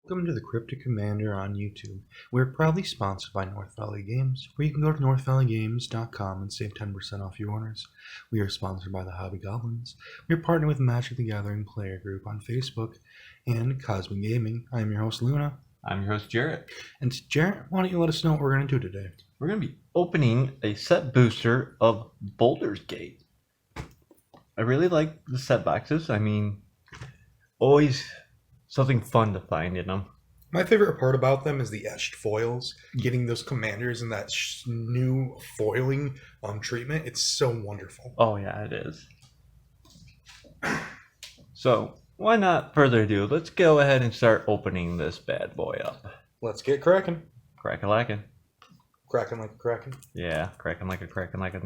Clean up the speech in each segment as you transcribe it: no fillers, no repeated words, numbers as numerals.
Welcome to the Cryptic Commander on YouTube. We're proudly sponsored by North Valley Games, where you can go to northvalleygames.com and save 10% off your orders. We are sponsored by the Hobby Goblins. We're partnered with Magic the Gathering Player Group on Facebook and Cosmic Gaming. I'm your host, Luna. I'm your host, Jarrett. And Jarrett, why don't you let us know what we're going to do today? We're going to be opening a set booster of Baldur's Gate. I really like the set boxes. I mean, always something fun to find in them. My favorite part about them is the etched foils. Getting those commanders and that new foiling treatment, it's so wonderful. Oh yeah, it is. So, why not further ado, let's go ahead and start opening this bad boy up. Let's get cracking. Crack-a-lackin'. Cracking like a cracking. Yeah, cracking like a crackin'.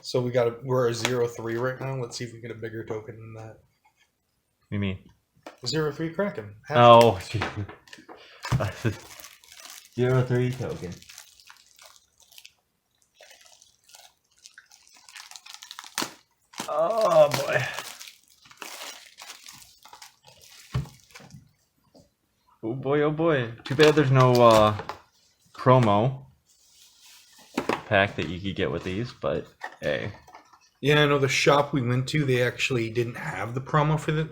So we're a 0-3 right now. Let's see if we get a bigger token than that. What do you mean? 0-3 Kraken. Oh, 0-3 token. Oh boy. Oh boy, oh boy. Too bad there's no promo pack that you could get with these, but hey. Yeah, I know the shop we went to, they actually didn't have the promo for the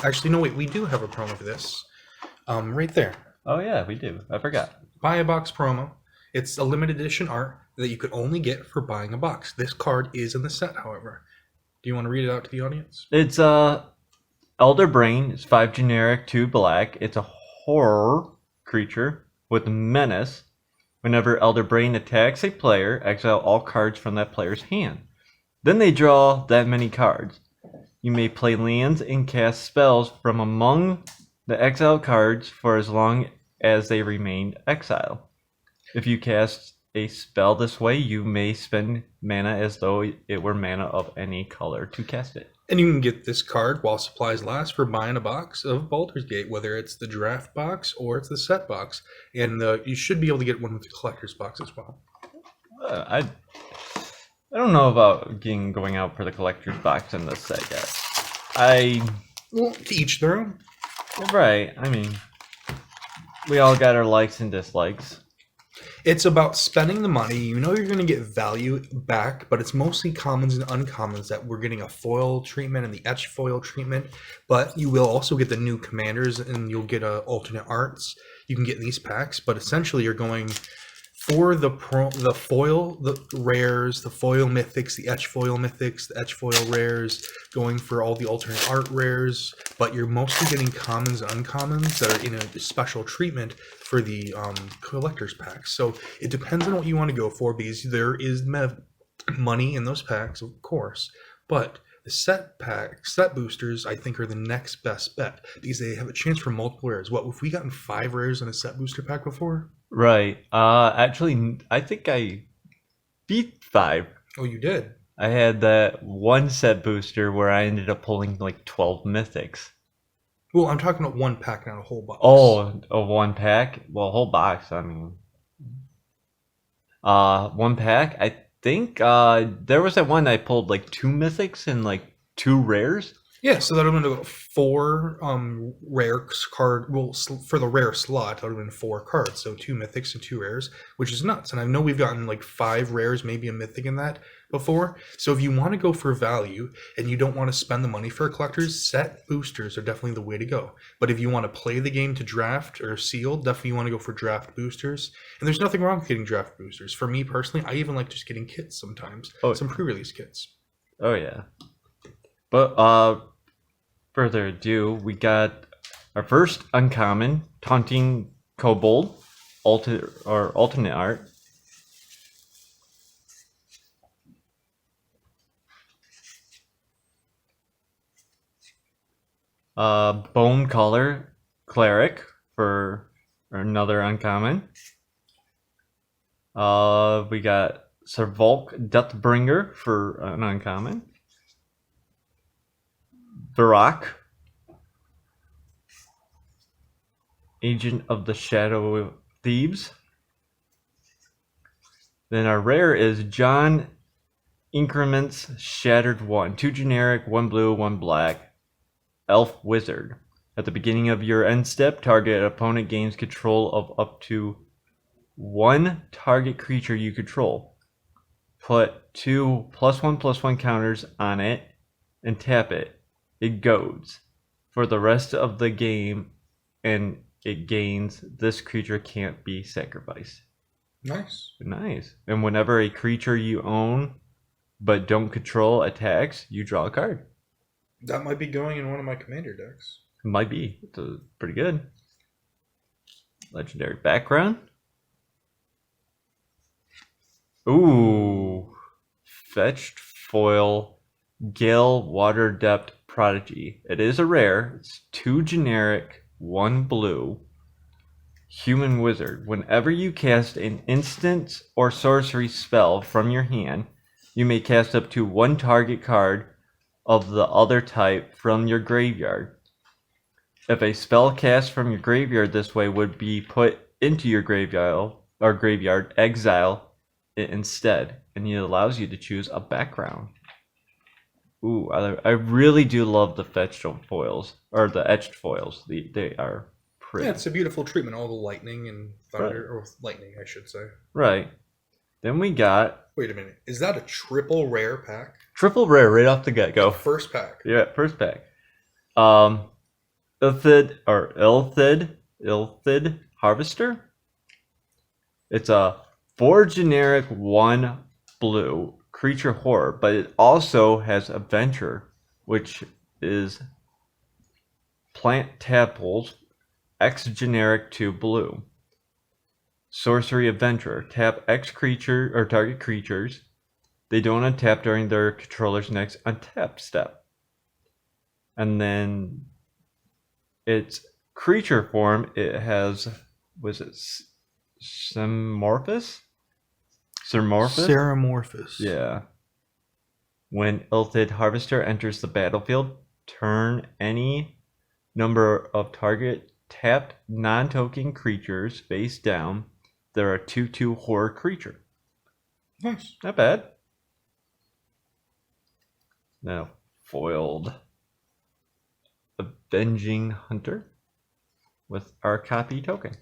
actually no wait, we do have a promo for this. Right there. Oh yeah, we do. I forgot. Buy a box promo. It's a limited edition art that you could only get for buying a box. This card is in the set, however. Do you want to read it out to the audience? It's Elder Brain. It's 5 generic, 2 black. It's a horror creature with menace. Whenever Elder Brain attacks a player, exile all cards from that player's hand. Then they draw that many cards. You may play lands and cast spells from among the exiled cards for as long as they remain exiled. If you cast a spell this way, you may spend mana as though it were mana of any color to cast it. And you can get this card while supplies last for buying a box of Baldur's Gate, whether it's the draft box or it's the set box. And you should be able to get one with the collector's box as well. I don't know about going out for the collector's box in this set yet. Well, to each their own. Right. I mean, we all got our likes and dislikes. It's about spending the money. You know you're going to get value back, but it's mostly commons and uncommons that we're getting a foil treatment and the etch foil treatment. But you will also get the new commanders and you'll get alternate arts. You can get these packs, but essentially you're going for the foil, the rares, the foil mythics, the etch foil mythics, the etch foil rares, going for all the alternate art rares, but you're mostly getting commons and uncommons that are in a special treatment for the collector's packs. So it depends on what you want to go for, because there is money in those packs, of course, but the set boosters, I think, are the next best bet, because they have a chance for multiple rares. What, if we gotten 5 rares in a set booster pack before? Right. Actually, I think I beat 5. Oh, you did? I had that one set booster where I ended up pulling like 12 mythics. Well, I'm talking about one pack, not a whole box. Oh, a one pack? Well, a whole box, I mean. One pack? I think there was that one I pulled like 2 mythics and like 2 rares. Yeah, so that would have been about 4 rare card. Well, for the rare slot, that would have been 4 cards. So 2 mythics and 2 rares, which is nuts. And I know we've gotten like 5 rares, maybe a mythic in that before. So if you want to go for value and you don't want to spend the money for collectors, set boosters are definitely the way to go. But if you want to play the game to draft or seal, definitely you want to go for draft boosters. And there's nothing wrong with getting draft boosters. For me personally, I even like just getting kits sometimes. Oh, some pre-release kits. Oh yeah. But further ado, we got our first uncommon, Taunting Kobold, alternate art. Bone Color Cleric for another uncommon. We got Servolk Deathbringer for an uncommon. Barak, Agent of the Shadow Thieves. Then our rare is John Increments Shattered 1. 2 generic, 1 blue, 1 black. Elf Wizard. At the beginning of your end step, target opponent gains control of up to one target creature you control. Put 2 +1/+1 counters on it and tap it. It goes for the rest of the game, and it gains this creature can't be sacrificed. Nice. Nice. And whenever a creature you own but don't control attacks, you draw a card. That might be going in one of my commander decks. Might be. It's pretty good. Legendary background. Ooh. Fetched foil Gale Water Depth Prodigy. It is a rare. It's 2 generic, 1 blue. Human Wizard. Whenever you cast an instant or sorcery spell from your hand, you may cast up to 1 target card of the other type from your graveyard. If a spell cast from your graveyard this way would be put into your graveyard, exile it instead, and it allows you to choose a background. Ooh, I really do love the fetched foils, or the etched foils. They are pretty. Yeah, it's a beautiful treatment. All the lightning and thunder, or lightning, I should say. Right. Then we got... Wait a minute. Is that a triple rare pack? Triple rare right off the get-go. First pack. Yeah, first pack. Illithid Harvester. It's a 4 generic, 1 blue creature horror, but it also has Adventure, which is plant tadpoles, X generic 2 blue. Sorcery Adventurer. Tap X creature or target creatures. They don't untap during their controller's next untap step. And then its creature form, it has, was it Cermorphous? Ceramorphous. Yeah. When Illithid Harvester enters the battlefield, turn any number of target tapped non-token creatures face down. They're a 2/2 horror creature. Nice. Not bad. Now, foiled Avenging Hunter with our copy token.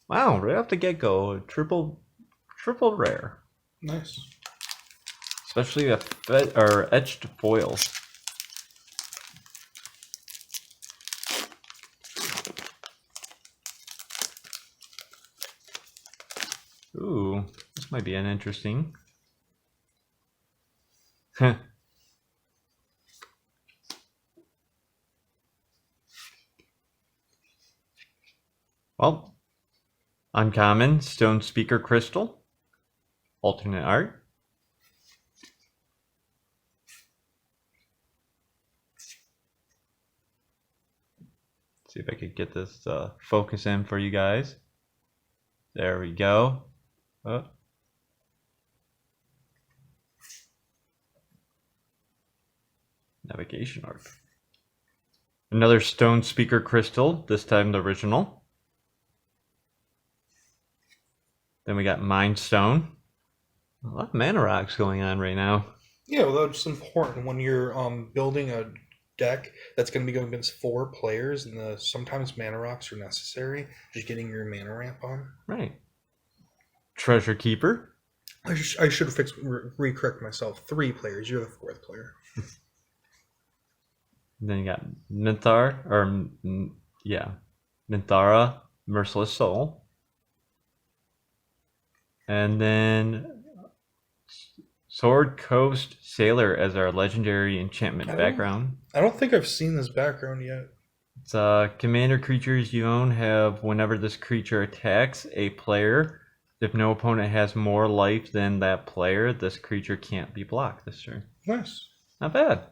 Wow, right off the get-go, triple rare. Nice. Especially a etched foil. Ooh, this might be an interesting. Well, uncommon Stone Speaker Crystal. Alternate art. See if I could get this focus in for you guys. There we go. Oh. Navigation art. Another Stone Speaker Crystal, this time the original. Then we got Mind Stone. A lot of mana rocks going on right now. Yeah, well, that's important when you're building a deck that's going to be going against 4 players, and sometimes mana rocks are necessary. Just getting your mana ramp on. Right. Treasure Keeper. I should re-correct myself. 3 players. You're the 4th player. Then you got Minthara, Merciless Soul. And then Sword Coast Sailor as our legendary enchantment background. I don't think I've seen this background yet. It's commander creatures you own have, whenever this creature attacks a player, if no opponent has more life than that player, this creature can't be blocked this turn. Nice. Not bad.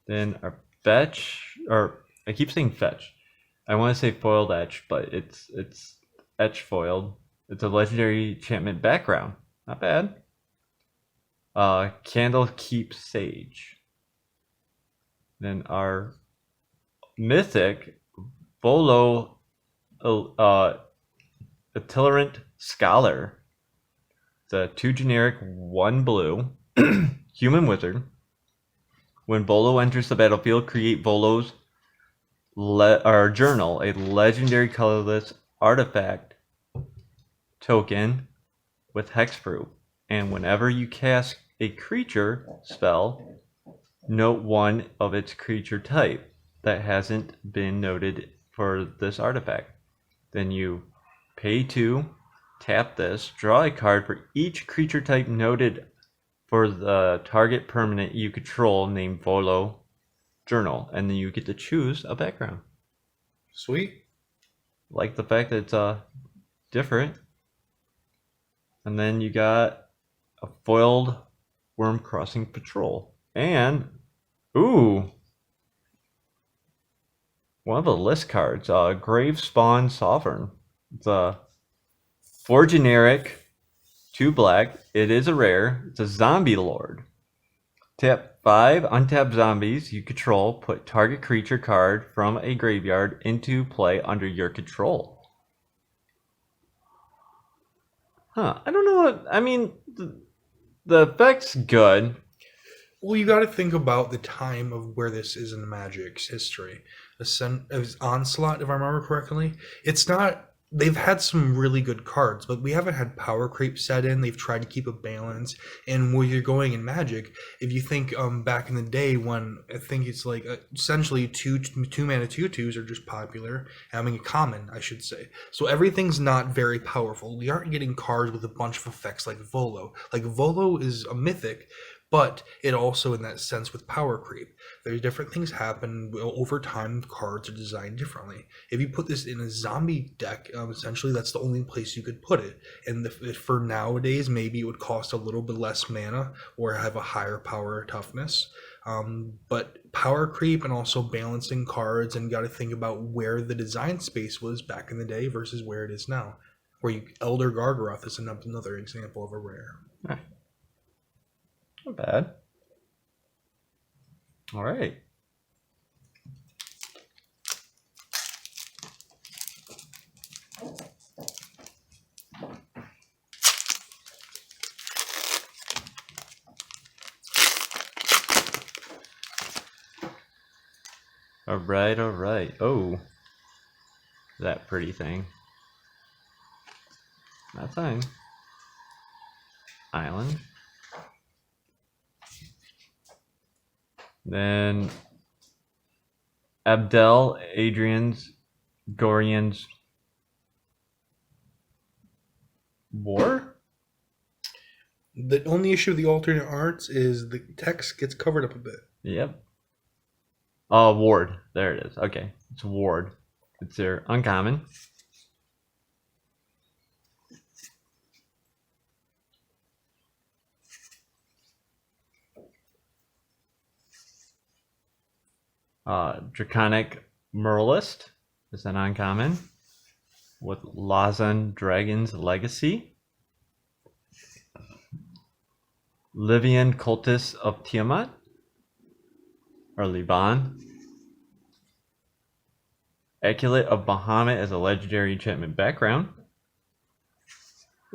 Then our fetch, or I keep saying fetch. I want to say foiled etch, but it's etch foiled. It's a legendary enchantment background. Not bad. Candlekeep Sage. Then our mythic Volo Itinerant Scholar. It's a 2 generic, 1 blue human wizard. When Volo enters the battlefield, create Volo's journal, a legendary colorless artifact token with hexproof. And whenever you cast a creature spell, note one of its creature type that hasn't been noted for this artifact. Then you pay 2, tap this, draw a card for each creature type noted for the target permanent you control named Volo Journal, and then you get to choose a background. Sweet. Like the fact that it's different. And then you got a foiled Worm Crossing Patrol. And, ooh, one of the list cards, Grave Spawn Sovereign. It's a 4 generic, 2 black. It is a rare. It's a zombie lord. Tap 5 untapped zombies you control. Put target creature card from a graveyard into play under your control. Huh. I don't know what... I mean, the effect's good. Well, you got to think about the time of where this is in Magic's history. Onslaught, if I remember correctly. It's not... They've had some really good cards, but we haven't had power creep set in. They've tried to keep a balance. And where you're going in Magic, if you think back in the day when I think it's like essentially two mana 2/2s are just popular, having a common, I should say. So everything's not very powerful. We aren't getting cards with a bunch of effects like Volo. Like Volo is a mythic, but it also, in that sense, with power creep, there's different things happen over time. Cards are designed differently. If you put this in a zombie deck, essentially that's the only place you could put it. And for nowadays, maybe it would cost a little bit less mana or have a higher power toughness. But power creep and also balancing cards, and got to think about where the design space was back in the day versus where it is now. Elder Gargaroth is another example of a rare. Right. Not bad. All right. All right, all right. Oh, that pretty thing. That's fine. Island. Then Abdel Adrian's Gorian's War? The only issue with the alternate arts is the text gets covered up a bit. Yep. Oh, Ward. There it is. Okay. It's Ward. It's their uncommon. Draconic Muralist is an uncommon with Lazan Dragon's Legacy. Livian Cultist of Tiamat, or Liban. Amulet of Bahamut as a legendary enchantment background.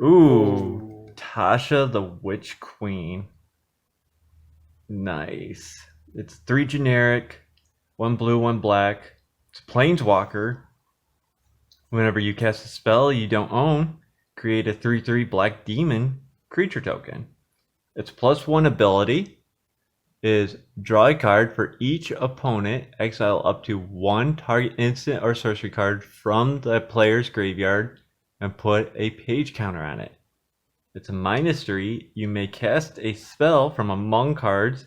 Ooh, Tasha the Witch Queen. Nice. It's 3 generic, 1 blue, 1 black. It's a planeswalker. Whenever you cast a spell you don't own, create a 3/3 black demon creature token. Its +1 ability is draw a card for each opponent, exile up to 1 target instant or sorcery card from the player's graveyard, and put a page counter on it. It's a -3. You may cast a spell from among cards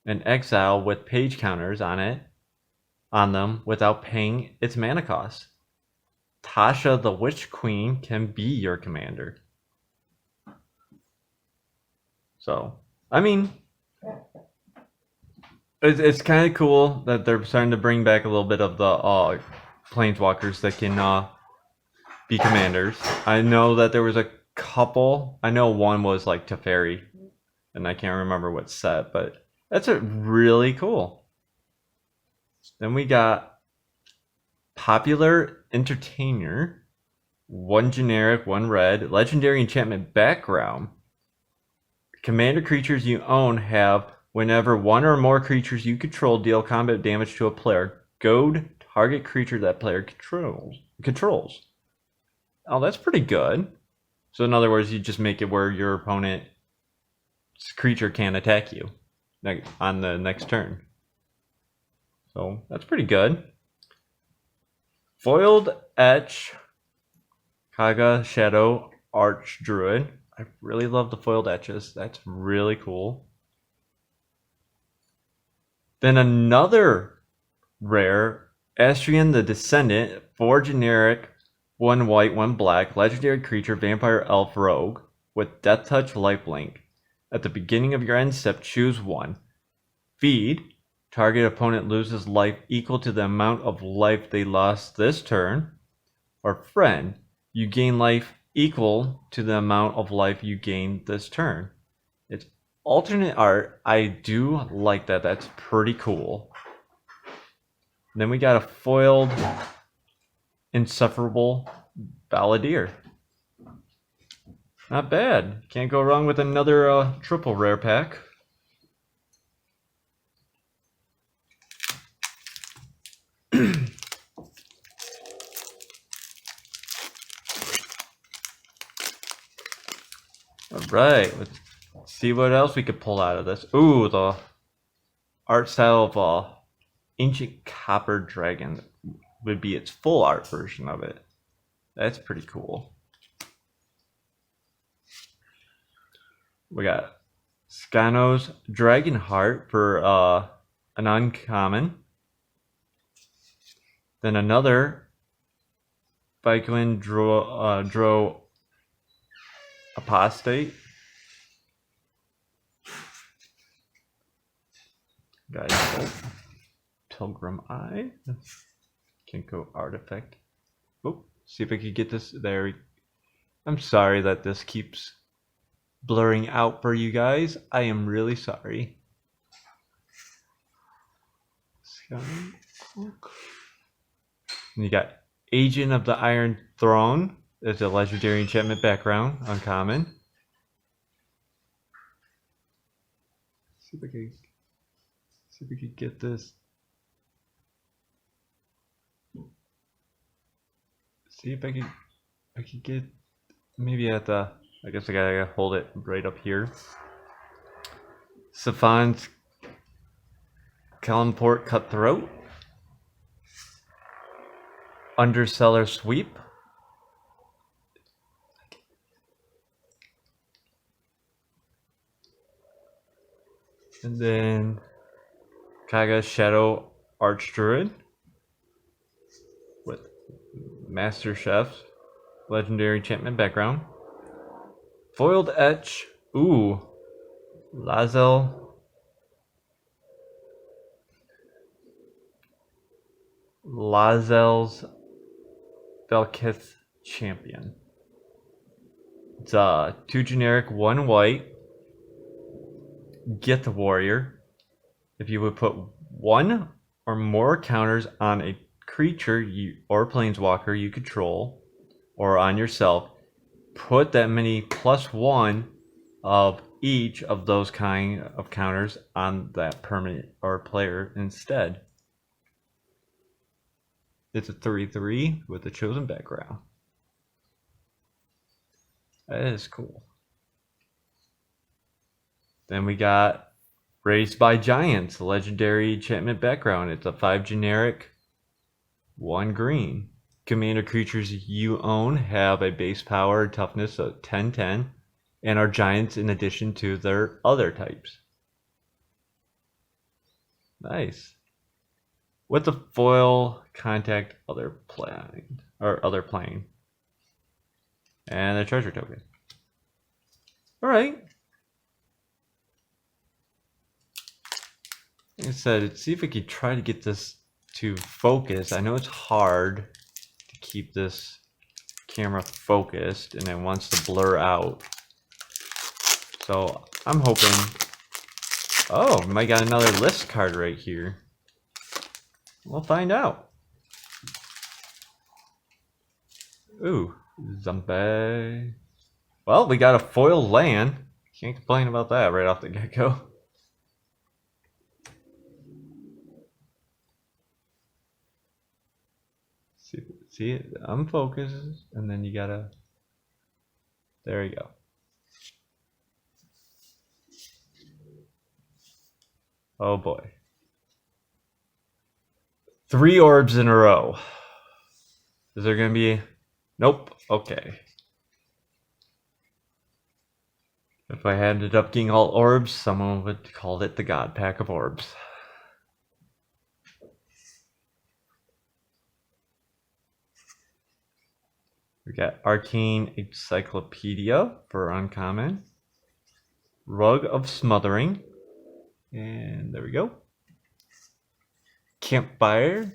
and exile with page counters on them without paying its mana cost. Tasha the Witch Queen can be your commander. So, I mean, it's kind of cool that they're starting to bring back a little bit of the planeswalkers that can be commanders. I know that there was a couple. I know one was like Teferi, and I can't remember what set, but that's a really cool. Then we got Popular Entertainer, 1 generic, 1 red, legendary enchantment background. Commander creatures you own have Whenever one or more creatures you control deal combat damage to a player, goad target creature that player controls. Oh, that's pretty good. So in other words, you just make it where your opponent's creature can't attack you on the next turn. So that's pretty good. Foiled Etch, Kaga Shadow Archdruid. I really love the foiled etches. That's really cool. Then another rare, Astrian the Descendant, 4 generic, 1 white, 1 black, legendary creature, vampire elf rogue, with Death Touch lifelink. At the beginning of your end step, choose 1. Feed. Target opponent loses life equal to the amount of life they lost this turn. Or friend. You gain life equal to the amount of life you gained this turn. It's alternate art. I do like that. That's pretty cool. And then we got a foiled Insufferable Balladeer. Not bad. Can't go wrong with another triple rare pack. Alright, let's see what else we could pull out of this. Ooh, the art style of Ancient Copper Dragon would be its full art version of it. That's pretty cool. We got Scano's Dragonheart for an uncommon. Then another Vicwin Dro Apostate. Guys, Pilgrim Eye. Kinko Artifact. Oh, see if I could get this there. I'm sorry that this keeps blurring out for you guys. I am really sorry. And you got Agent of the Iron Throne. There's a legendary enchantment background, uncommon. See if I could get this. See if I could get maybe at the. I guess I gotta hold it right up here. Safan's Kalanport Cutthroat. Underseller Sweep. And then Kaga Shadow Archdruid with Master Chef's legendary enchantment background. Foiled Etch. Ooh. Lazel's Velkith Champion. It's 2 generic, 1 white. Get the Warrior. If you would put 1 or more counters on a creature or planeswalker you control, or on yourself, put that many +1 of each of those kind of counters on that permanent or player instead. It's a 3/3 with a chosen background. That is cool. Then we got Raised by Giants, legendary enchantment background. It's a 5 generic, 1 green. Commander creatures you own have a base power and toughness of 10/10 and are giants in addition to their other types. Nice. With the foil contact other plane. And a treasure token. Alright. Like I said, let's see if we could try to get this to focus. I know it's hard to keep this camera focused and it wants to blur out. So I'm hoping. Oh, we might got another list card right here. We'll find out. Ooh, Zombie. Well, we got a foil land. Can't complain about that right off the get-go. See, unfocus, and then you gotta. There you go. Oh boy. 3 orbs in a row. Is there gonna be? Nope. Okay. If I ended up getting all orbs, someone would call it the God Pack of Orbs. We got Arcane Encyclopedia for uncommon. Rug of Smothering. And there we go. Campfire.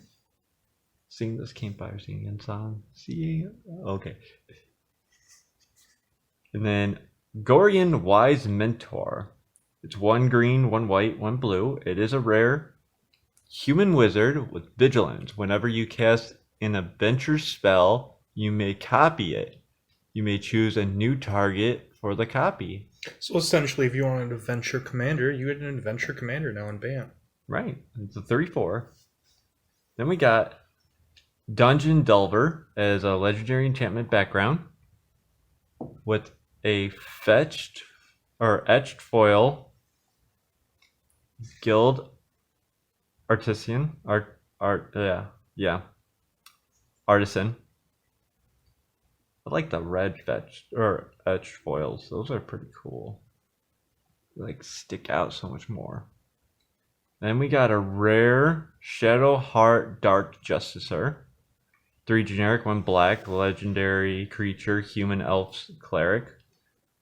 Sing this campfire singing song. See? Okay. And then Gorian Wise Mentor. It's 1 green, 1 white, 1 blue. It is a rare human wizard with vigilance. Whenever you cast an adventure spell, you may copy it. You may choose a new target for the copy. So essentially, if you want an adventure commander, you get an adventure commander now in BAM. Right. It's a 34. Then we got Dungeon Delver as a legendary enchantment background with a fetched or etched foil guild artisan artisan. I like the red fetched or etched foils. Those are pretty cool. They like stick out so much more. Then we got a rare Shadow Heart Dark Justicer. 3 generic, 1 black, legendary creature, human elf cleric.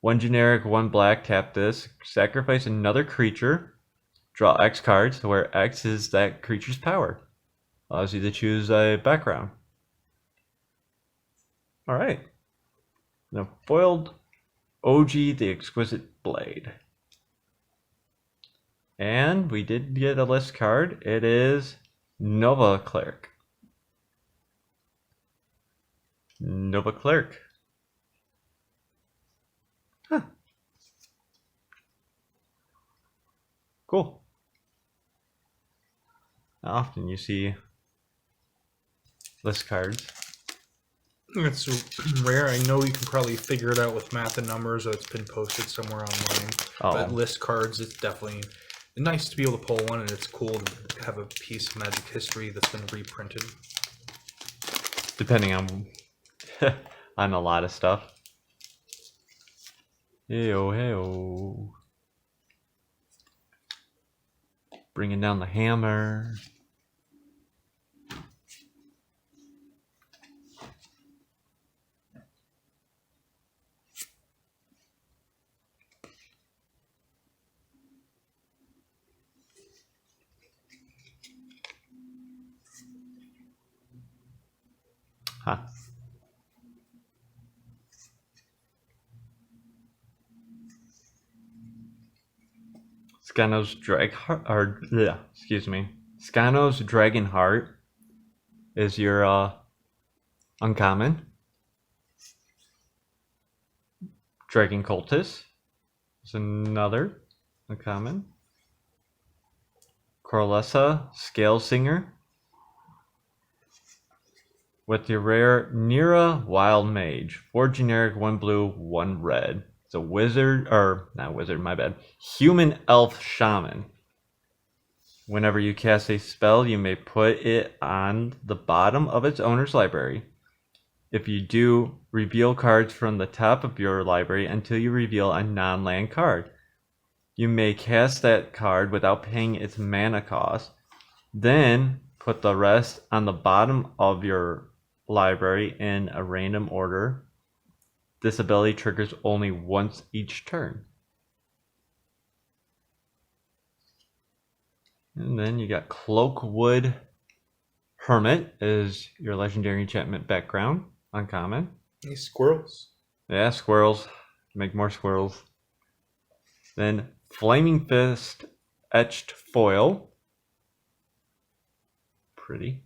1 generic, 1 black, tap this. Sacrifice another creature. Draw X cards, where X is that creature's power. Allows you to choose a background. Alright. Now, foiled OG the Exquisite Blade. And we did get a list card. It is Nova Cleric. Nova Cleric. Huh. Cool. Not often you see list cards. It's rare. I know you can probably figure it out with math and numbers, or it's been posted somewhere online. Oh. But list cards, it's definitely nice to be able to pull one, and it's cool to have a piece of Magic history that's been reprinted. Depending on on a lot of stuff. Hey-oh, hey-oh. Bringing down the hammer. Huh. Scano's Scano's Dragon Heart is your uncommon. Dragon Cultist is another uncommon. Corlessa Scale Singer. With your rare Nira Wild Mage. 4 generic, 1 blue, 1 red. It's a wizard, or not wizard, my bad. Human elf shaman. Whenever you cast a spell, you may put it on the bottom of its owner's library. If you do, reveal cards from the top of your library until you reveal a non-land card. You may cast that card without paying its mana cost. Then put the rest on the bottom of your library in a random order. This ability triggers only once each turn. And then you got Cloakwood Hermit is your legendary enchantment background. Uncommon. These squirrels. Yeah, squirrels. Make more squirrels. Then Flaming Fist Etched Foil. Pretty.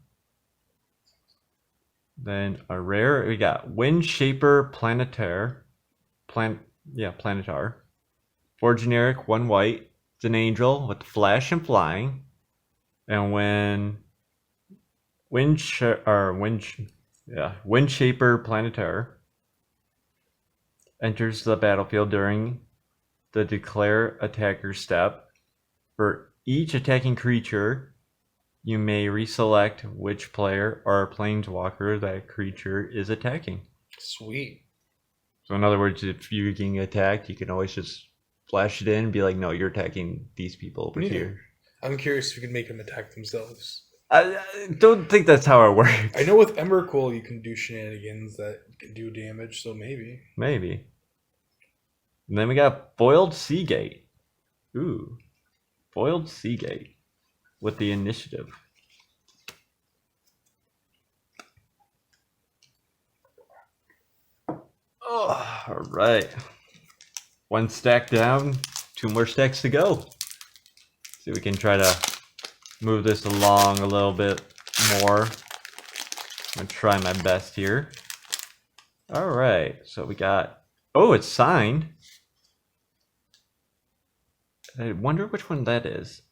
Then a rare, we got Windshaper Planetar. Planetar. 4 generic, 1 white. It's an angel with flash and flying. And when Yeah. Windshaper Planetary enters the battlefield during the declare attacker step. For each attacking creature, you may reselect which player or planeswalker that creature is attacking. Sweet. So in other words, if you're getting attacked, you can always just flash it in and be like, no, you're attacking these people over Yeah. here. I'm curious if we can make them attack themselves. I don't think that's how it works. I know with Emrakul you can do shenanigans that can do damage, so maybe. Maybe. And then we got Foiled Seagate. Ooh. Foiled Seagate with the initiative. Oh, all right. One stack down, 2 more stacks to go. See if we can try to move this along a little bit more. I'm gonna try my best here. All right, so we got, oh, it's signed. I wonder which one that is.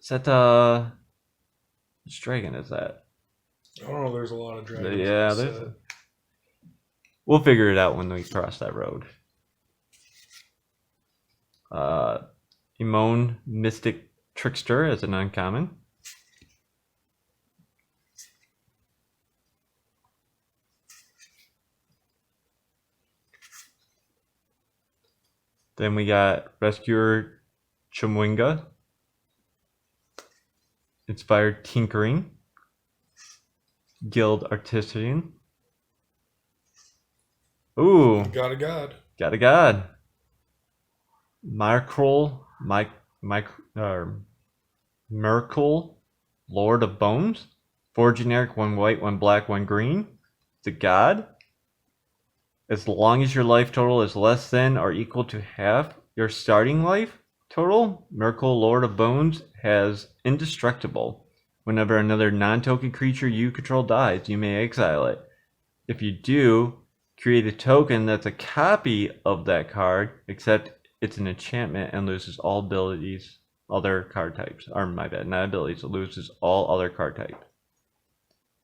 Is that, which dragon is that? I don't know, there's a lot of dragons. Yeah, there's. We'll figure it out when we cross that road. Emone Mystic Trickster as an uncommon. Then we got Rescuer Chumwinga. Inspired Tinkering. Guild Artisan. Ooh. Got a god. Got a god. Miracle, Miracle, Lord of Bones. 4 generic, 1 white, 1 black, 1 green. It's a god. As long as your life total is less than or equal to half your starting life total, Miracle, Lord of Bones has indestructible. Whenever another non-token creature you control dies, you may exile it. If you do, create a token that's a copy of that card, except it's an enchantment and loses all abilities, other card types. Or my bad, not abilities, it loses all other card types.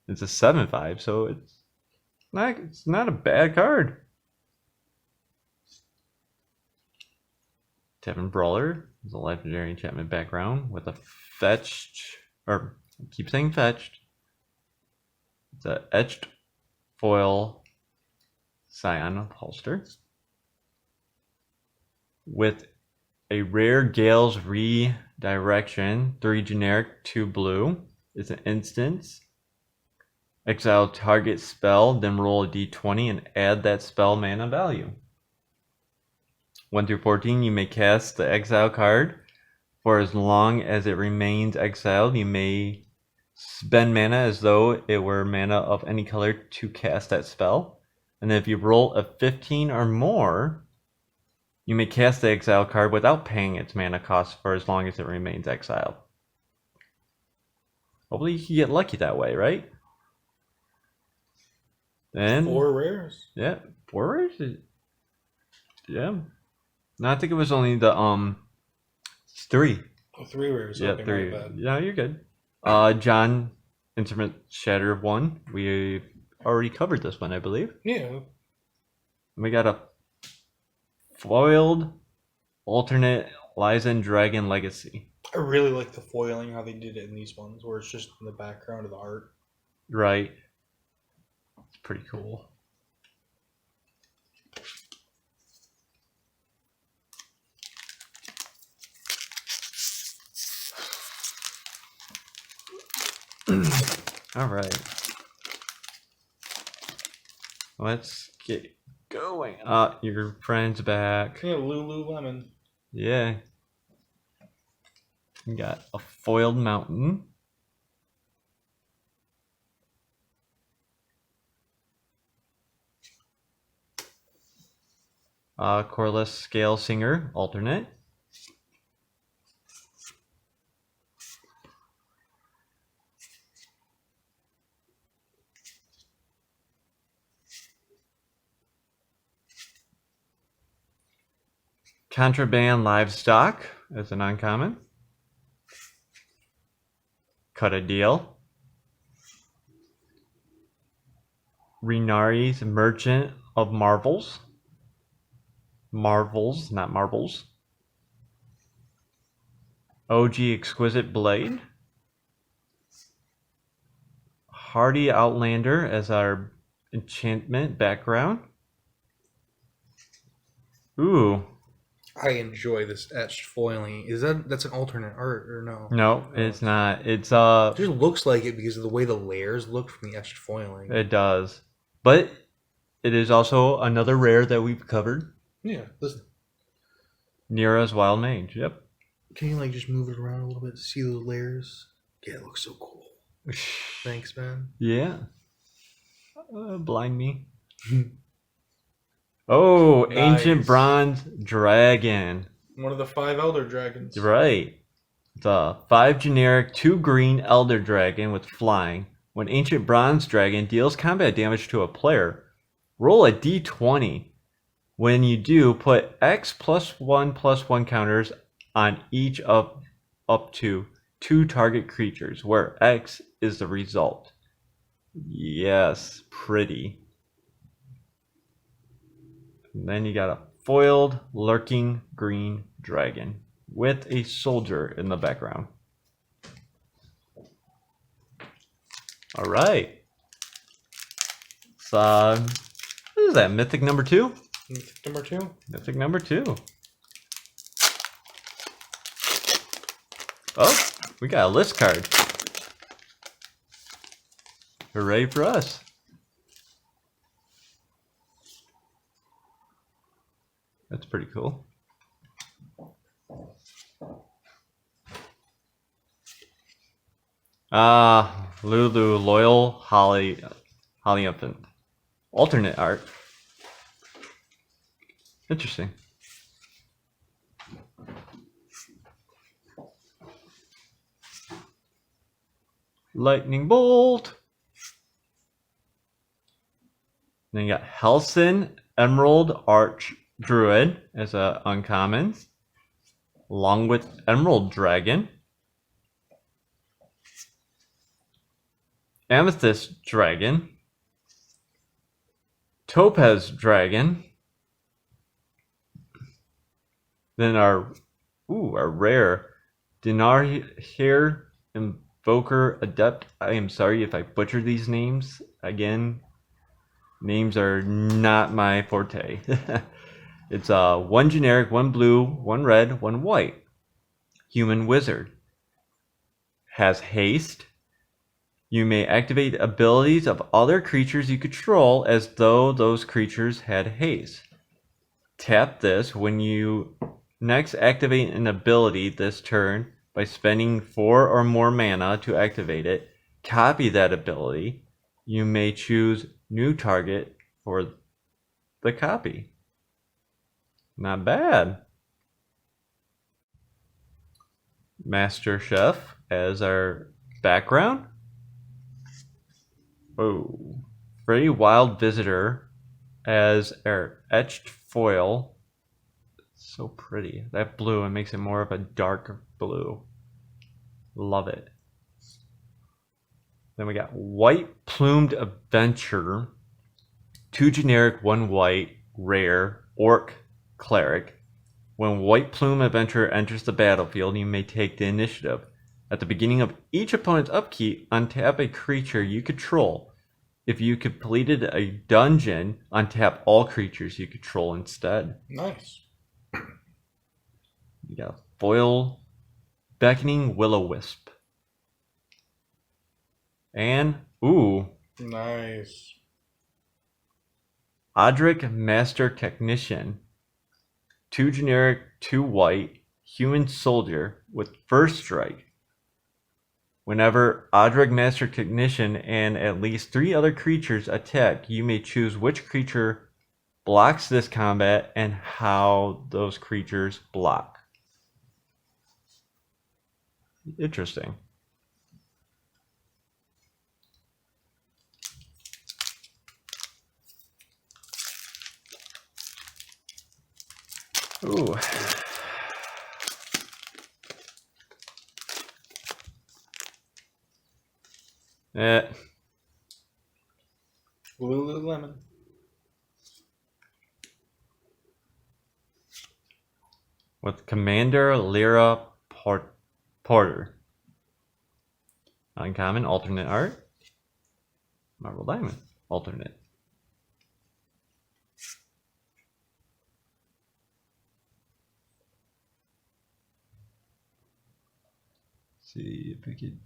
It's a 7/5, so it's not a bad card. Tevin Brawler is a legendary enchantment background with a fetched, or I keep saying fetched. It's a etched foil Scion holster with a rare Gale's Redirection, 3 generic, 2 blue. It's an instance. Exile target spell, then roll a d20 and add that spell mana value. 1 through 14, you may cast the exile card. For as long as it remains exiled, you may spend mana as though it were mana of any color to cast that spell. And if you roll a 15 or more, you may cast the exile card without paying its mana cost for as long as it remains exiled. Hopefully you can get lucky that way, right? Then 4 rares. Yeah, 4 rares? Yeah. No, I think it was only the 3. Oh, 3 rares. Yeah, Okay, 3. my bad. Yeah, you're good. John, Intimate Shatter of 1. We've already covered this one, I believe. Yeah. We got a foiled alternate Lysan Dragon Legacy. I really like the foiling, how they did it in these ones, where it's just in the background of the art. Right. It's pretty cool. All right. Let's get going. Your friend's back. Yeah, Lululemon. Yeah. We got a foiled mountain. Corliss Scale Singer, alternate. Contraband Livestock as an uncommon. Cut a Deal. Renari's Merchant of Marvels. Marvels, not marbles. OG Exquisite Blade. Hardy Outlander as our enchantment background. Ooh. I enjoy this etched foiling. That's an alternate art or no? No, it's not. It's It just looks like it because of the way the layers look from the etched foiling. It does. But it is also another rare that we've covered. Yeah, listen. Nira's Wild Mage. Yep. Can you like just move it around a little bit to see those layers? Yeah, it looks so cool. Thanks, man. Yeah. Blind me. Oh, Nice. Ancient Bronze Dragon. One of the 5 Elder Dragons. Right. It's a 5 generic, 2 green Elder Dragon with flying. When Ancient Bronze Dragon deals combat damage to a player, roll a d20. When you do, put X +1/+1 counters on each of up to 2 target creatures, where X is the result. Yes, pretty. And then you got a foiled lurking green dragon with a soldier in the background. All right. So, what is that? Mythic number 2? Mythic number 2. Mythic number 2. Oh, we got a list card. Hooray for us. That's pretty cool. Lulu, Loyal, Holly Infant. Alternate art. Interesting. Lightning Bolt. Then you got Helson, Emerald Arch Druid as a uncommon, along with Emerald Dragon, Amethyst Dragon, Topaz Dragon, then our rare Dinarhir Invoker Adept. I am sorry if I butcher these names. Again, names are not my forte. It's 1 generic, 1 blue, 1 red, 1 white. Human Wizard. Has haste. You may activate abilities of other creatures you control as though those creatures had haste. Tap this when you next activate an ability this turn by spending 4 or more mana to activate it. Copy that ability. You may choose new target for the copy. Not bad. Master Chef as our background. Oh, Freddy Wild Visitor as our etched foil. So pretty. That blue, it makes it more of a dark blue. Love it. Then we got White Plumed Adventure. 2 generic, 1 white, rare, Orc Cleric. When White Plume Adventurer enters the battlefield, you may take the initiative. At the beginning of each opponent's upkeep, untap a creature you control. If you completed a dungeon, untap all creatures you control instead. Nice. You got Foil Beckoning Will-O-Wisp. And, nice. Odric Master Technician. 2 generic, 2 white, human soldier with first strike. Whenever Odric Master Technician and at least 3 other creatures attack, you may choose which creature blocks this combat and how those creatures block. Interesting. Ooh. Lululemon. With Commander Lyra Porter. Uncommon, alternate art. Marble Diamond, alternate. See if we could.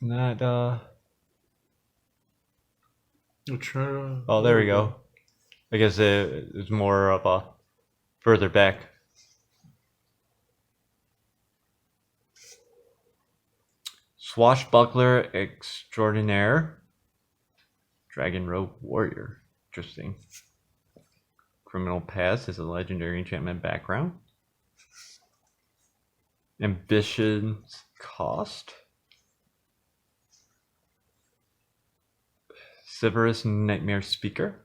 Not oh, there we go. I guess it's more of a further back. Swashbuckler Extraordinaire. Dragon Rogue Warrior. Interesting. Criminal Past is a legendary enchantment background. Ambition's Cost. Severus Nightmare Speaker.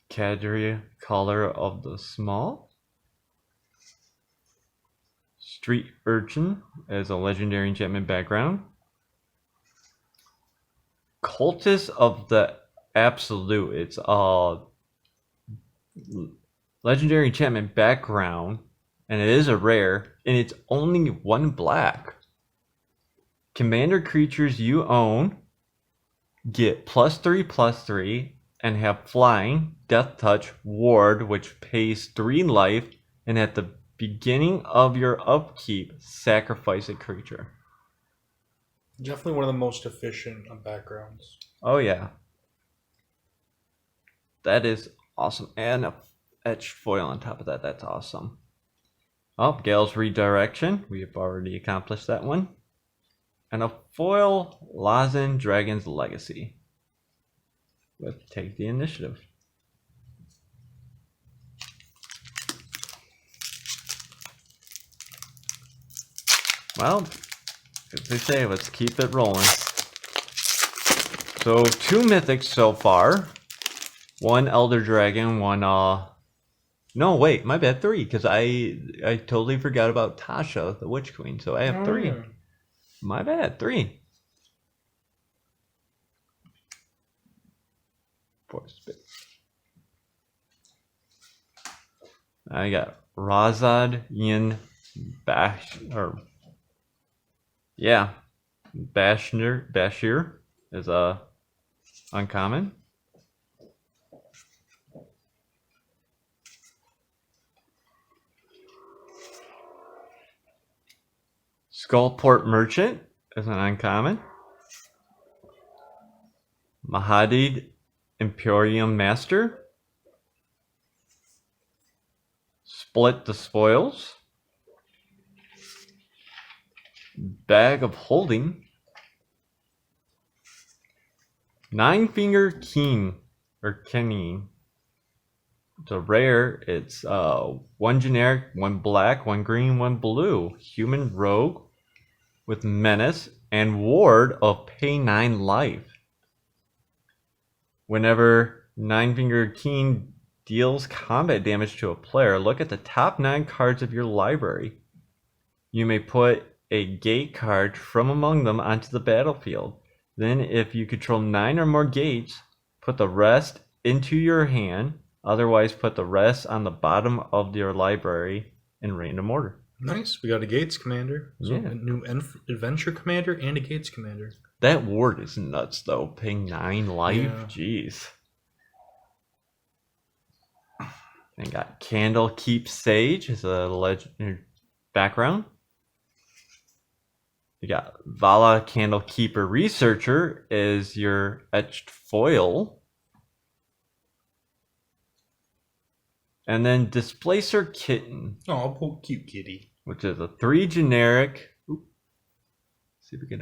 Cadria Caller of the Small. Street Urchin as a legendary enchantment background. Cultist of the Absolute. It's a legendary enchantment background, and it is a rare, and it's only 1 black. Commander creatures you own get +3/+3 and have flying, death touch, ward, which pays 3 life, and at the beginning of your upkeep, sacrifice a creature. Definitely one of the most efficient backgrounds. Oh yeah. That is awesome. And a etched foil on top of that. That's awesome. Oh, Gale's Redirection. We have already accomplished that one. And a foil Lazen Dragon's Legacy. With Take the Initiative. Well, as they say, let's keep it rolling. So 2 mythics so far. 1 Elder Dragon, 1 no, wait, my bad, 3, because I totally forgot about Tasha, the Witch Queen. So I have 3. My bad, 3. 4 spits. I got Razad Yin Bashir is a uncommon. Skullport Merchant is an uncommon. Mahadid Imperium Master. Split the Spoils. Bag of Holding. 9-Finger Keen or Kenny. It's a rare. It's 1 generic, 1 black, 1 green, 1 blue. Human Rogue with Menace and Ward of pay 9 life. Whenever 9-Finger Keen deals combat damage to a player, look at the top 9 cards of your library. You may put a gate card from among them onto the battlefield. Then if you control 9 or more gates, put the rest into your hand. Otherwise, put the rest on the bottom of your library in random order. Nice. We got a Gates Commander. So Yeah. a new Adventure Commander and a Gates Commander. That ward is nuts, though. Paying 9 life? Yeah. Jeez. And got Candlekeep Sage as a legendary background. You got Vala Candlekeeper Researcher as your etched foil. And then Displacer Kitten. Oh, poor cute kitty. Which is a 3 generic. Oop. See if we could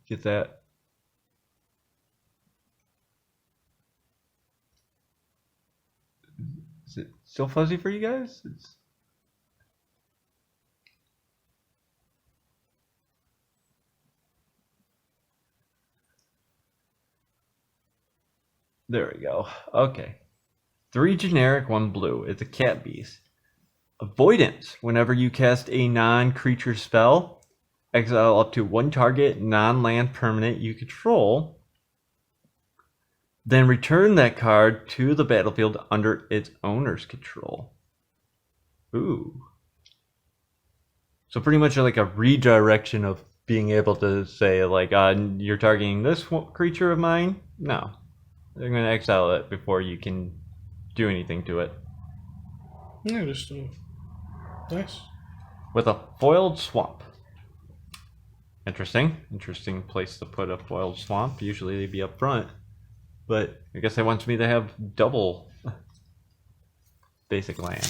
get that. Is it still fuzzy for you guys? There we go. Okay. 3 generic, 1 blue. It's a cat beast. Avoidance. Whenever you cast a non-creature spell, exile up to 1 target non-land permanent you control. Then return that card to the battlefield under its owner's control. Ooh. So pretty much like a redirection of being able to say, like, you're targeting this creature of mine? No. They're going to exile it before you can do anything to it. Yeah, just nice. With a foiled swamp. Interesting. Interesting place to put a foiled swamp. Usually they'd be up front. But I guess they want me to have double basic land.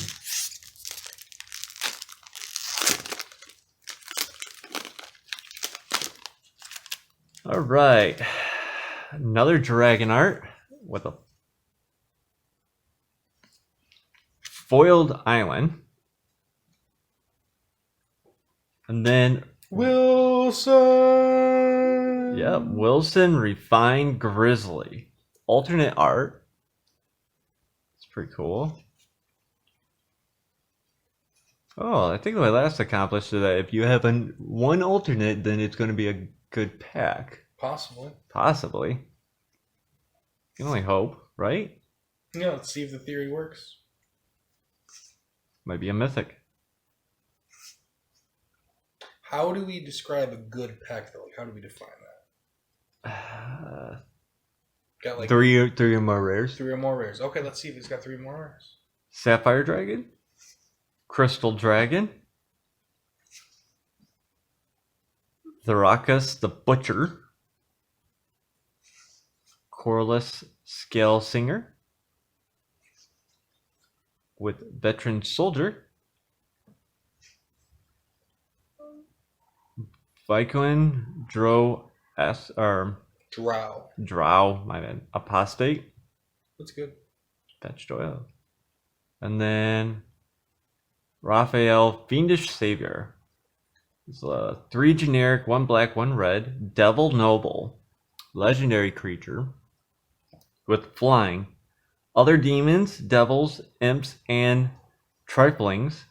All right. Another dragon art with a foiled island. And then Wilson. yeah, Wilson Refined Grizzly. Alternate art. It's pretty cool. Oh, I think my last accomplished is that if you have one alternate, then it's going to be a good pack. Possibly. Possibly. You can only hope, right? Yeah, let's see if the theory works. Might be a mythic. How do we describe a good pack, though? Like, how do we define that? Got like three or more rares. 3 or more rares. Okay, let's see if it's got 3 more rares. Sapphire Dragon. Crystal Dragon. Thrakus the Butcher. Corliss Scale Singer. With Veteran Soldier. Vykoin Drow Drow, my bad. Apostate. That's good. Fetched oil. And then Raphael Fiendish Savior. It's 3 generic, 1 black, 1 red. Devil Noble. Legendary creature. With flying. Other demons, devils, imps, and triflings.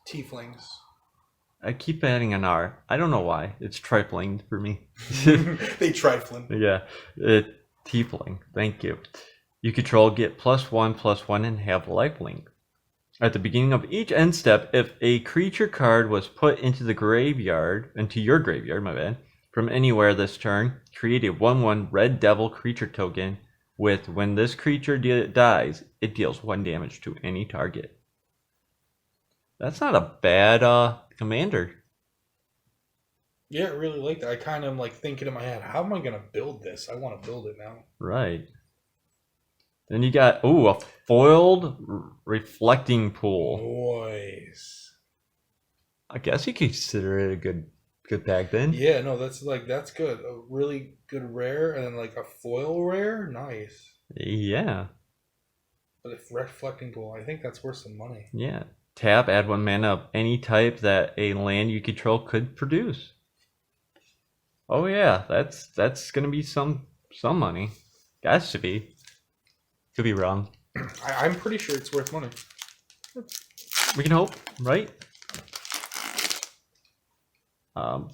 Tieflings. I keep adding an R. I don't know why. It's trifling for me. They trifling. Yeah. Tiefling. Thank you. You control get +1/+1 and have lifelink. At the beginning of each end step, if a creature card was put into your graveyard, my bad, from anywhere this turn, create a 1/1 red devil creature token with when this creature dies, it deals 1 damage to any target. That's not a bad commander. Yeah, I really like that. I kind of am like thinking in my head, how am I going to build this? I want to build it now. Right. Then you got, a foiled reflecting pool. Nice. I guess you could consider it a good pack then. Yeah, no, that's good. A really good rare and then like a foil rare? Nice. Yeah. But if reflecting pool, I think that's worth some money. Yeah. Tap, add 1 mana of any type that a land you control could produce. Oh yeah, that's gonna be some money. Has to be. Could be wrong. I'm pretty sure it's worth money. We can hope, right? All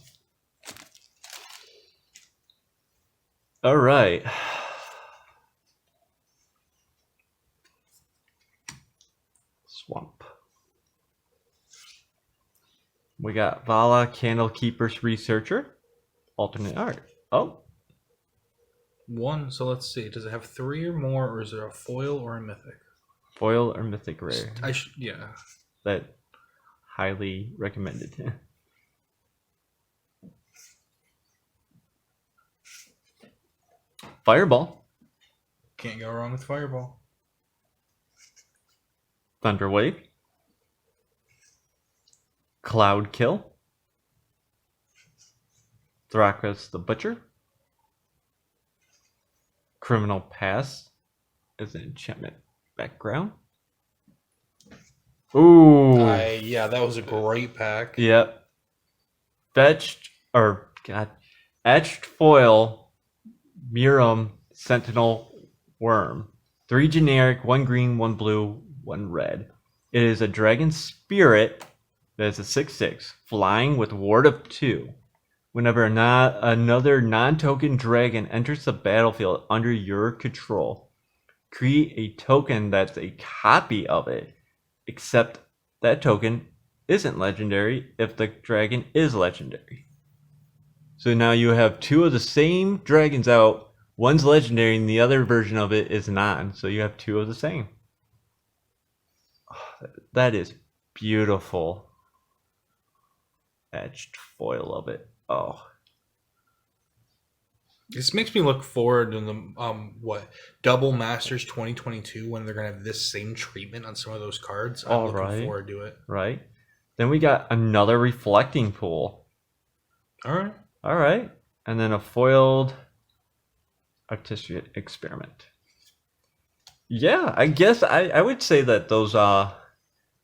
right. Swamp. We got Vala, Candlekeeper's Researcher. Alternate art. Oh. 1, so let's see. Does it have 3 or more, or is it a foil or a mythic? Foil or mythic rare. Yeah. That highly recommended. Fireball. Can't go wrong with Fireball. Thunderwave. Cloud Kill. Thrakus the Butcher. Criminal Pass is an enchantment background. Ooh. Yeah, that was a great pack. Yep. Etched Foil Murum Sentinel Worm. 3 generic, 1 green, 1 blue, 1 red. It is a dragon spirit that is a 6/6, flying with ward of 2. Whenever another non-token dragon enters the battlefield under your control, create a token that's a copy of it, except that token isn't legendary if the dragon is legendary. So now you have 2 of the same dragons out. One's legendary and the other version of it is non. So you have 2 of the same. Oh, that is beautiful. Etched foil of it. Oh. This makes me look forward to the Double Masters 2022 when they're gonna have this same treatment on some of those cards. I'm looking forward to it. Right. Then we got another reflecting pool. All right. And then a foiled artistic experiment. Yeah, I guess I would say that those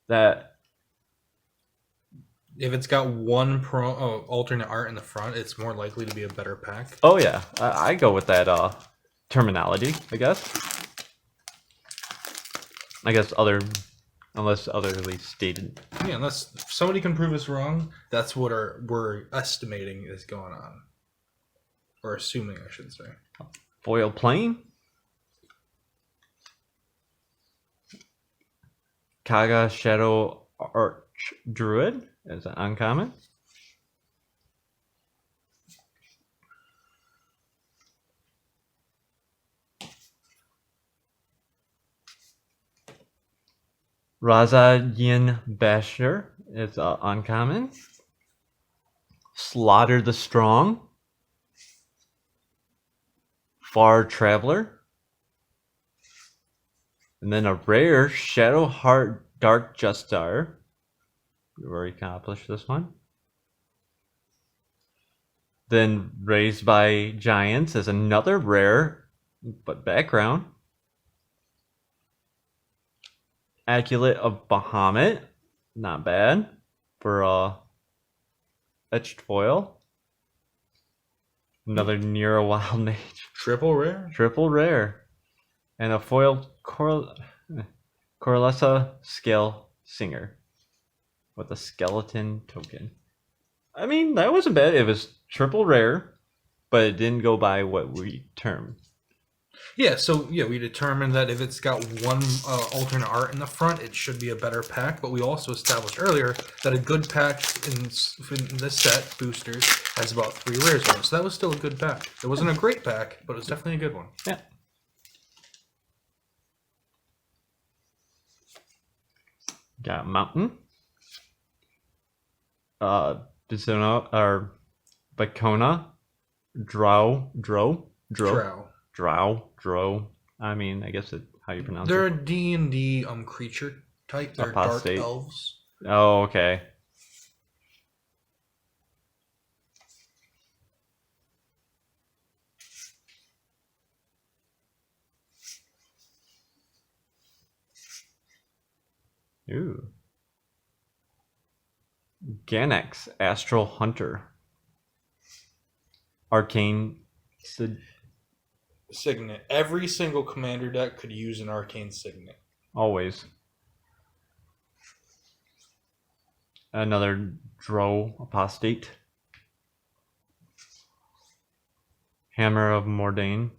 that if it's got one alternate art in the front, it's more likely to be a better pack. Oh yeah, I go with that terminology, I guess. Unless otherly stated. Yeah, unless somebody can prove us wrong, that's what we're estimating is going on. Or assuming, I should say. Foil plane. Kaga Shadow Arch Druid is an uncommon. Raza Yin Basher is uncommon. Slaughter the Strong. Far Traveler. And then a rare Shadow Heart Dark Justar. We've already accomplished this one. Then Raised by Giants is another rare, but background. Amulet of Bahamut, not bad for etched foil. Another Near Wild Mage. Triple rare. And a foiled Corlessa Scale Singer with a skeleton token. I mean, that wasn't bad. It was triple rare, but it didn't go by what we termed. Yeah, so we determined that if it's got one alternate art in the front, it should be a better pack. But we also established earlier that a good pack in this set, boosters, has about 3 rares in it. So that was still a good pack. It wasn't a great pack, but it was definitely a good one. Yeah. Got Mountain. Disona or Bacona. Drow. I mean, I guess how you pronounce They're it. a D&D creature type. They're Apostate. dark elves. Oh, okay. Ooh. Ganex, Astral Hunter. Arcane Signet. Every single commander deck could use an arcane signet. Always. Another Drow Apostate. Hammer of Moradin.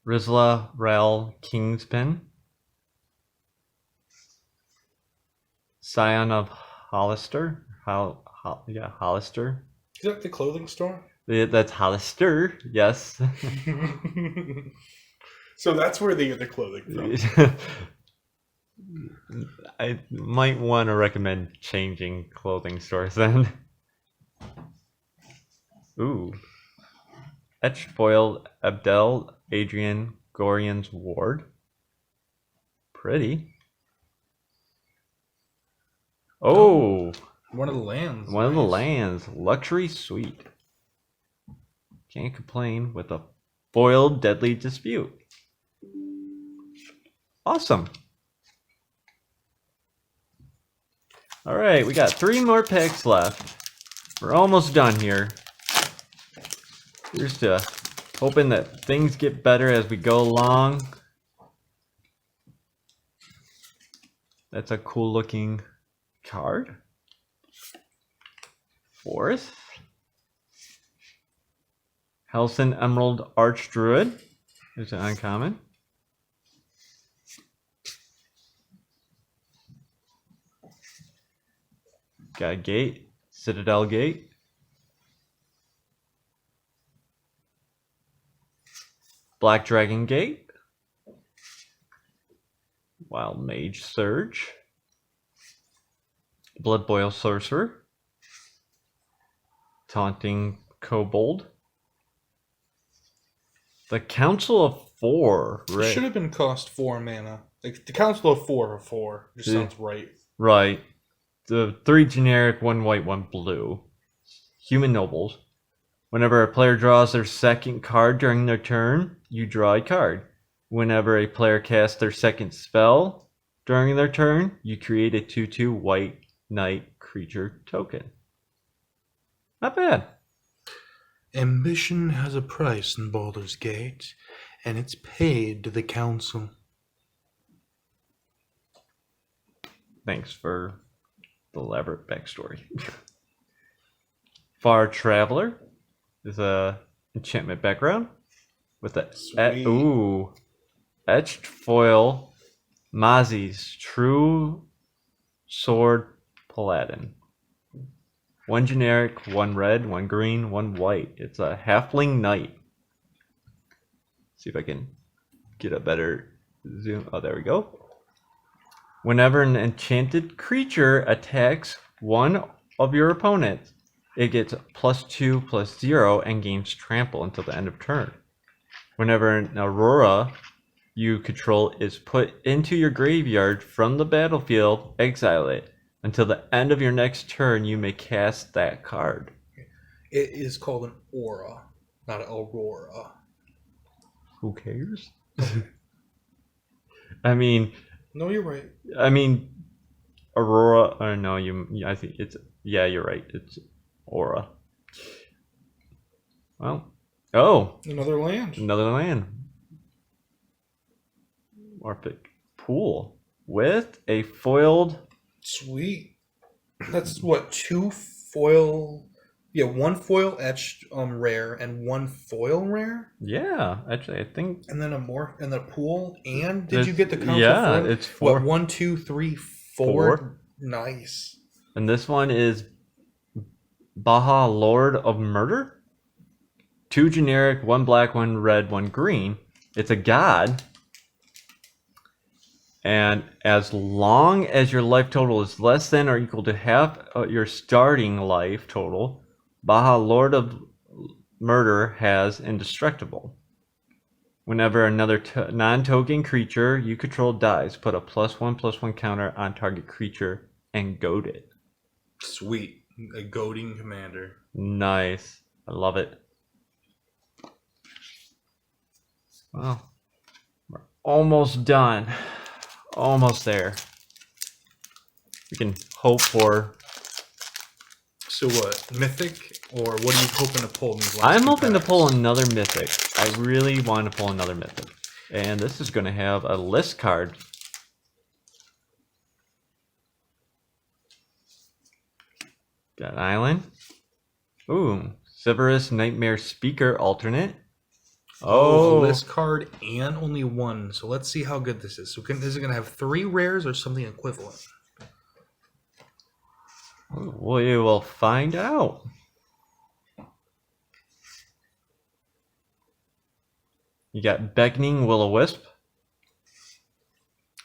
Rizla Rel Kingspin. Scion of Hollister. Hollister. Is that the clothing store? That's Hollister, yes. So that's where they get the clothing from. I might want to recommend changing clothing stores then. Ooh. Etched foil Abdel Adrian Gorian's Ward. Pretty. Oh! One of the lands. One of the lands. Luxury Suite. Can't complain with a foiled Deadly Dispute. Awesome. Alright, we got 3 more packs left. We're almost done here. Here's to hoping that things get better as we go along. That's a cool looking card. Fourth. Helson Emerald Archdruid. There's an uncommon. Got a gate. Citadel Gate. Black Dragon Gate. Wild Mage Surge. Blood Boil Sorcerer. Taunting Kobold. The Council of Four. It should have been cost 4 mana. Like the Council of Four or 4. Just sounds right. Right. The 3 generic, 1 white, 1 blue. Human Nobles. Whenever a player draws their second card during their turn, you draw a card. Whenever a player casts their second spell during their turn, you create a 2/2 white knight creature token. Not bad. Ambition has a price in Baldur's Gate, and it's paid to the council. Thanks for the elaborate backstory. Far Traveler is a enchantment background with a etched foil Mazi's True Sword Paladin. 1 generic, 1 red, 1 green, 1 white. It's a halfling knight. See if I can get a better zoom. Oh, there we go. Whenever an enchanted creature attacks one of your opponents, it gets +2/+0 and gains trample until the end of turn. Whenever an aurora you control is put into your graveyard from the battlefield, exile it. Until the end of your next turn, you may cast that card. It is called an aura, not an aurora. Who cares? I mean... No, you're right. I mean, aurora... Or no, I think it's... Yeah, you're right. It's aura. Well... Oh! Another land. Another land. Morphic Pool. With a foiled... Sweet. That's what, 2 foil... Yeah, 1 foil etched rare and 1 foil rare? Yeah, actually, I think... And then a pool, and did you get the council? Yeah, for it's 4. What, 1, 2, 3, 4? Nice. And this one is Baja, Lord of Murder. 2 generic, 1 black, 1 red, 1 green. It's a god. And as long as your life total is less than or equal to half your starting life total, Baja, Lord of Murder has Indestructible. Whenever another non-token creature you control dies, put a +1/+1 counter on target creature and goad it. Sweet. A goading commander. Nice. I love it. Well, we're almost done. Almost there. We can hope for... So what? Mythic? Or what are you hoping to pull in these last I'm two hoping to packs? pull another Mythic. I really want to pull another Mythic. And this is going to have a list card. Got an island. Ooh. Severus Nightmare Speaker alternate. Oh, a list card and only 1. So let's see how good this is. So is it going to have 3 rares or something equivalent? We will find out. You got Beckoning Will-O-Wisp.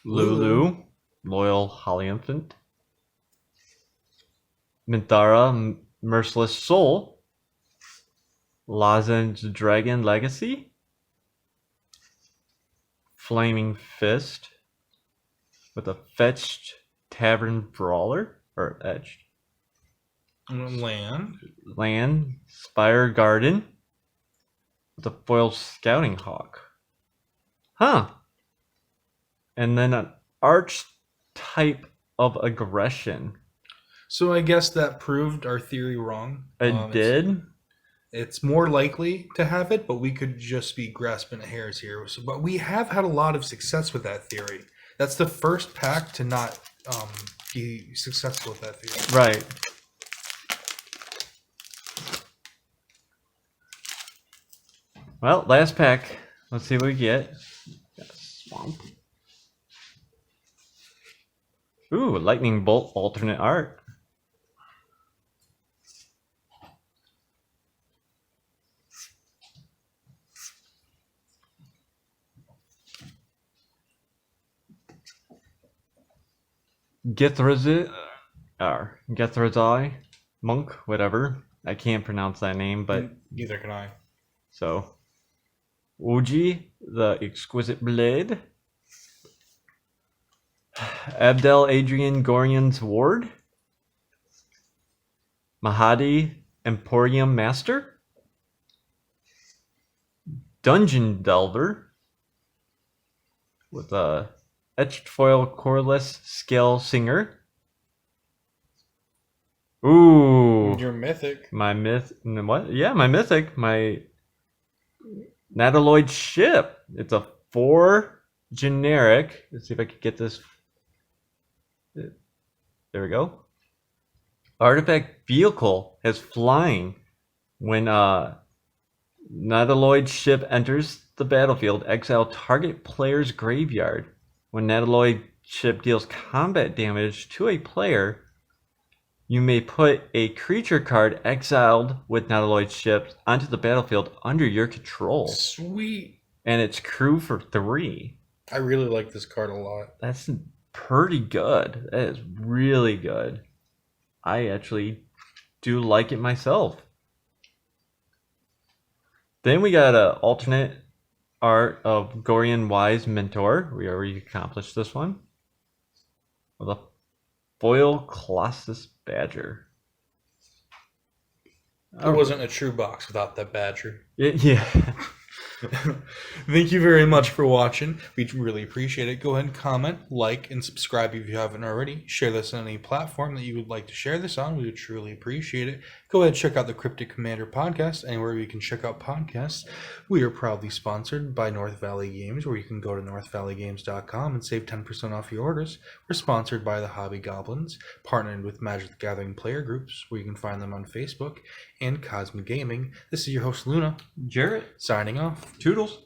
Lulu. Loyal Holly Infant. Minthara Merciless Soul. Lozenge Dragon Legacy. Flaming Fist. With a fetched Tavern Brawler. Or etched. Land. Spire Garden. With a foiled Scouting Hawk. Huh. And then an archetype of aggression. So I guess that proved our theory wrong. It did. It's more likely to have it, but we could just be grasping at hairs here. So, but we have had a lot of success with that theory. That's the first pack to not be successful with that theory. Right. Well, last pack. Let's see what we get. Swamp. Ooh, lightning bolt alternate art. Gethrazai, monk, whatever. I can't pronounce that name, but neither can I. So, Uji, the exquisite blade. Abdel Adrian Gorian's ward. Mahadi Emporium Master. Dungeon Delver with a etched foil coreless scale singer. Ooh, Your mythic. my what? Yeah, my mythic, my Nautiloid ship. It's a 4 generic. Let's see if I can get this. There we go. Artifact vehicle has flying. When Nautiloid ship enters the battlefield, exile target player's graveyard. When Nautiloid ship deals combat damage to a player, you may put a creature card exiled with Nautiloid ships onto the battlefield under your control. Sweet. And it's crew for 3. I really like this card a lot. That's pretty good. That is really good. I actually do like it myself. Then we got an alternate art of Gorian Wise Mentor. We already accomplished this one. With a foil Colossus Badger. It wasn't a true box without that badger. Yeah. Thank you very much for watching. We really appreciate it. Go ahead and comment, like, and subscribe if you haven't already. Share this on any platform that you would like to share this on. We would truly appreciate it. Go ahead and check out the Cryptic Commander podcast, anywhere you can check out podcasts. We are proudly sponsored by North Valley Games, where you can go to northvalleygames.com and save 10% off your orders. We're sponsored by the Hobby Goblins, partnered with Magic the Gathering player groups, where you can find them on Facebook, and Cosmic Gaming. This is your host, Luna. Jarrett. Signing off. Toodles.